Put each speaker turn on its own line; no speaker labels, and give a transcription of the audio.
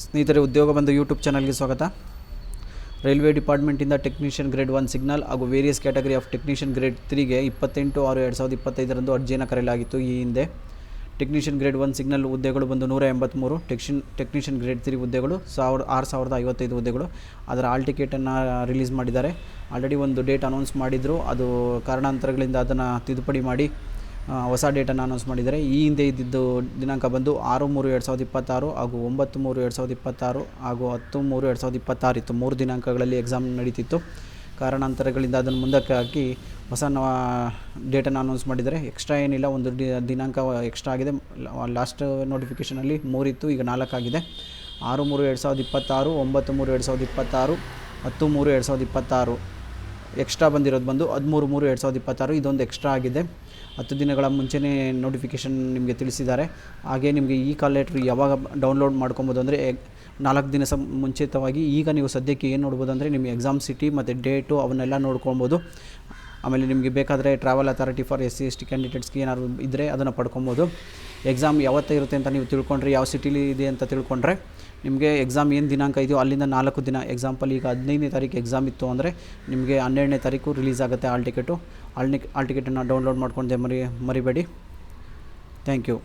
ಸ್ನೇಹಿತರೆ, ಉದ್ಯೋಗ ಬಂಧು ಯೂಟ್ಯೂಬ್ ಚಾನಲ್ಗೆ ಸ್ವಾಗತ. ರೈಲ್ವೆ ಡಿಪಾರ್ಟ್ಮೆಂಟಿಂದ ಟೆಕ್ನಿಷಿಯನ್ ಗ್ರೇಡ್ 1 ಸಿಗ್ನಲ್ ಹಾಗೂ various category of technician grade 3ಗೆ 28/6/2025 ಅರ್ಜಿಯನ್ನು ಕರೆಯಲಾಗಿತ್ತು. ಈ ಹಿಂದೆ ಟೆಕ್ನಿಷಿಯನ್ ಗ್ರೇಡ್ 1 ಸಿಗ್ನಲ್ ಹುದ್ದೆಗಳು ಬಂದು 183, ಟೆಕ್ನಿಷಿಯನ್ ಗ್ರೇಡ್ 3 ಹುದ್ದೆಗಳು 6055 ಹುದ್ದೆಗಳು. ಅದರ ಆಲ್ ಟಿಕೆಟನ್ನು ರಿಲೀಸ್ ಮಾಡಿದ್ದಾರೆ. ಆಲ್ರೆಡಿ ಒಂದು ಡೇಟ್ ಅನೌನ್ಸ್ ಮಾಡಿದರು, ಅದು ಕಾರಣಾಂತರಗಳಿಂದ ಅದನ್ನು ತಿದ್ದುಪಡಿ ಮಾಡಿ ಹೊಸ ಡೇಟನ್ನು ಅನೌನ್ಸ್ ಮಾಡಿದ್ದಾರೆ. ಈ ಹಿಂದೆ ಇದ್ದಿದ್ದು ದಿನಾಂಕ ಬಂದು 6/3/2026 ಹಾಗೂ 9/3/2026 ಹಾಗೂ 10/3/2026 ಇತ್ತು. 3 ದಿನಾಂಕಗಳಲ್ಲಿ ಎಕ್ಸಾಮ್ ನಡೀತಿತ್ತು. ಕಾರಣಾಂತರಗಳಿಂದ ಅದನ್ನು ಮುಂದಕ್ಕೆ ಹಾಕಿ ಹೊಸ ಡೇಟನ್ನು ಅನೌನ್ಸ್ ಮಾಡಿದ್ದಾರೆ. ಎಕ್ಸ್ಟ್ರಾ ಏನಿಲ್ಲ, ಒಂದು ದಿನಾಂಕ ಎಕ್ಸ್ಟ್ರಾ ಆಗಿದೆ. ಲಾಸ್ಟ್ ನೋಟಿಫಿಕೇಷನಲ್ಲಿ 3 ಇತ್ತು, ಈಗ 4 ಆಗಿದೆ. 6/3/2026, 9/3/2026, 10/3/2026. ಎಕ್ಸ್ಟ್ರಾ ಬಂದಿರೋದು ಬಂದು 13/3/2026. ಇದೊಂದು ಎಕ್ಸ್ಟ್ರಾ ಆಗಿದೆ. 10 ದಿನಗಳ ಮುಂಚೆನೇ ನೋಟಿಫಿಕೇಷನ್ ನಿಮಗೆ ತಿಳಿಸಿದ್ದಾರೆ. ಹಾಗೆ ನಿಮಗೆ ಈ ಕಾಲ್ ಲೆಟ್ರ್ ಯಾವಾಗ ಡೌನ್ಲೋಡ್ ಮಾಡ್ಕೊಬೋದು ಅಂದರೆ 4 ದಿನ ಮುಂಚಿತವಾಗಿ. ಈಗ ನೀವು ಸದ್ಯಕ್ಕೆ ಏನು ನೋಡ್ಬೋದು ಅಂದರೆ ನಿಮ್ಮ ಎಕ್ಸಾಮ್ ಸಿಟಿ ಮತ್ತು ಡೇಟು ಅವನ್ನೆಲ್ಲ ನೋಡ್ಕೊಬೋದು. ಆಮೇಲೆ ನಿಮಗೆ ಬೇಕಾದರೆ ಟ್ರಾವೆಲ್ ಅಥಾರಿಟಿ ಫಾರ್ SC/ST ಕ್ಯಾಂಡಿಡೇಟ್ಸ್ಗೆ ಏನಾದ್ರು ಇದ್ದರೆ ಅದನ್ನು ಪಡ್ಕೊಬೋದು. ಎಕ್ಸಾಮ್ ಯಾವತ್ತೇ ಇರುತ್ತೆ ಅಂತ ನೀವು ತಿಳ್ಕೊಂಡ್ರೆ, ಯಾವ ಸಿಟಿಲಿ ಇದೆ ಅಂತ ತಿಳ್ಕೊಂಡ್ರೆ ನಿಮಗೆ ಎಕ್ಸಾಮ್ ಏನು ದಿನಾಂಕ ಇದೆಯೋ ಅಲ್ಲಿಂದ 4 ದಿನ, ಎಕ್ಸಾಂಪಲ್ ಈಗ 15ನೇ ತಾರೀಕು ಎಕ್ಸಾಮ್ ಇತ್ತು ಅಂದರೆ ನಿಮಗೆ 12ನೇ ತಾರೀಕು ರಿಲೀಸ್ ಆಗುತ್ತೆ ಆಲ್ ಟಿಕೆಟನ್ನು ಡೌನ್ಲೋಡ್ ಮಾಡ್ಕೊಂಡೆ ಮರಿಬೇಡಿ. Thank you.